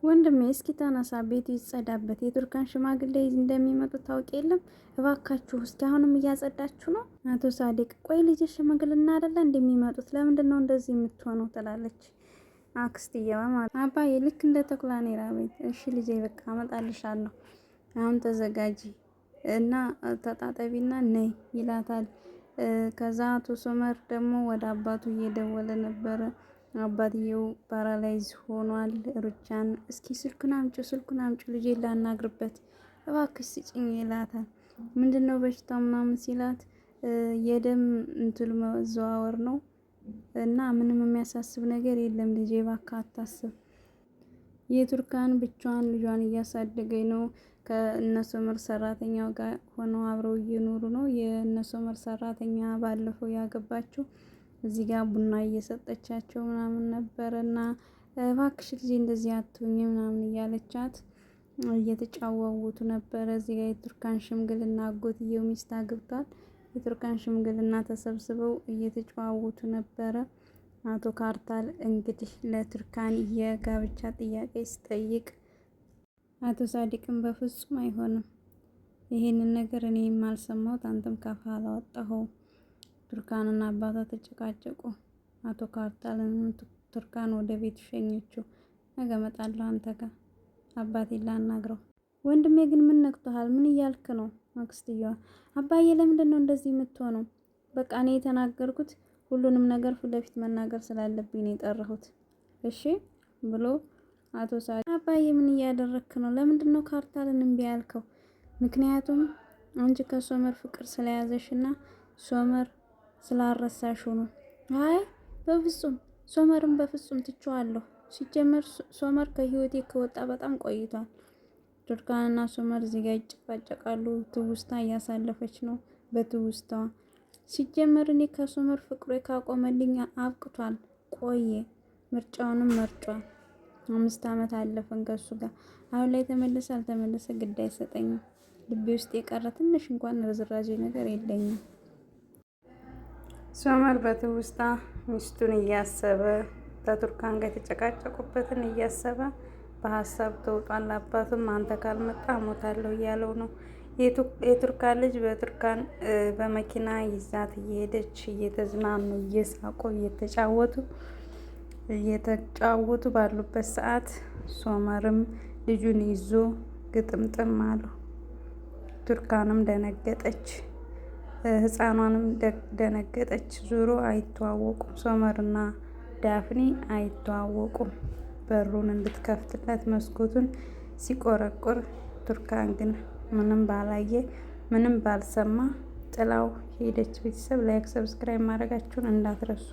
ወንድሜ እስኪ ተነሳ፣ ቤቱ ይጸዳበት። የቱርካን ሽማግሌ እንደሚመጡ ታውቂ የለም? እባካችሁ እስኪ አሁንም እያጸዳችሁ ነው? አቶ ሳዲቅ ቆይ ልጅ ሽማግሌና አይደለ እንደሚመጡት ለምንድን ነው እንደዚህ የምትሆነው? ትላለች አክስትየዋ ማለት። አባዬ ልክ እንደ ተኩላ ነው ራበኝ። እሺ ልጄ በቃ አመጣልሻለሁ። አሁን ተዘጋጂ እና ተጣጠቢና ነይ ይላታል። ከዛ አቶ ሶመር ደግሞ ወደ አባቱ እየደወለ ነበረ። አባትየው ፓራላይዝ ሆኗል። ሩቻን እስኪ ስልኩን አምጪ ልጄን ላናግርበት እባክሽ ስጭኝ ይላታል። ምንድነው በሽታው ምናምን ሲላት የደም እንትን መዘዋወር ነው እና ምንም የሚያሳስብ ነገር የለም ልጄ እባክህ አታስብ። የቱርካን ብቻዋን ልጇን እያሳደገኝ ነው። ከነሶመር ሰራተኛው ጋር ሆነው አብረው እየኖሩ ነው። የነሶመር ሰራተኛ ባለፈው ያገባችው እዚህ ጋር ቡና እየሰጠቻቸው ምናምን ነበረና እባክሽ ልጄ እንደዚህ አትሁኝ ምናምን እያለቻት እየተጫዋወቱ ነበረ። እዚህ ጋር የቱርካን ሽምግልና አጎትየው ሚስት አግብቷል። የቱርካን ሽምግልና ተሰብስበው እየተጫዋወቱ ነበረ። አቶ ካርታል እንግዲህ ለቱርካን የጋብቻ ጥያቄ ሲጠይቅ አቶ ሳዲቅም በፍጹም አይሆንም፣ ይሄንን ነገር እኔ የማልሰማሁት አንተም ካፋ አላወጣኸው። ቱርካንና አባቷ ተጨቃጨቁ። አቶ ካርታልን ቱርካን ወደ ቤት ሸኘችው። ነገ እመጣለሁ አንተ ጋር አባቴን ላናግረው። ወንድሜ ግን ምን ነክቶሃል? ምን እያልክ ነው? አክስትየዋ አባዬ ለምንድን ነው እንደዚህ የምትሆነው? በቃ እኔ የተናገርኩት ሁሉንም ነገር ፊት ለፊት መናገር ስላለብኝ ነው የጠራሁት እሺ ብሎ አቶ ሳዲቅ አባዬ ምን እያደረክ ነው? ለምንድን ነው ካርታልን እምቢ ያልከው? ምክንያቱም አንቺ ከሶመር ፍቅር ስለያዘሽና ሶመር ስላረሳሽው ነው። አይ በፍጹም ሶመርን በፍጹም ትቼዋለሁ። ሲጀመር ሶመር ከህይወቴ ከወጣ በጣም ቆይቷል። ቱርካንና ሶመር እዚህ ጋር ይጨቃጨቃሉ። ትውስታ እያሳለፈች ነው በትውስታዋ። ሲጀመር እኔ ከሶመር ፍቅሬ ካቆመልኝ አብቅቷል፣ ቆየ። ምርጫውንም መርጫል። 5 ዓመት አለፈን ከሱ ጋር። አሁን ላይ ተመለሰ አልተመለሰ ግድ አይሰጠኝም። ልቤ ውስጥ የቀረ ትንሽ እንኳን ርዝራዜ ነገር የለኝም። ሶመር በትውስታ ሚስቱን እያሰበ ከቱርካን ጋር የተጨቃጨቁበትን እያሰበ በሀሳብ ተውጧል። አባቱም አንተ ካልመጣ እሞታለሁ እያለው ነው። የቱርካን ልጅ በቱርካን በመኪና ይዛት እየሄደች እየተዝናኑ እየሳቁ እየተጫወቱ ባሉበት ሰዓት ሶመርም ልጁን ይዞ ግጥምጥም አሉ። ቱርካንም ደነገጠች፣ ህፃኗንም ደነገጠች። ዙሮ አይተዋወቁም። ሶመርና ዳፍኒ አይተዋወቁም። በሩን እንድትከፍትለት መስኮቱን ሲቆረቁር ቱርካን ግን ምንም ባላየ ምንም ባልሰማ ጥላው ሄደች። ቤተሰብ ላይክ ሰብስክራይብ ማድረጋችሁን እንዳትረሱ።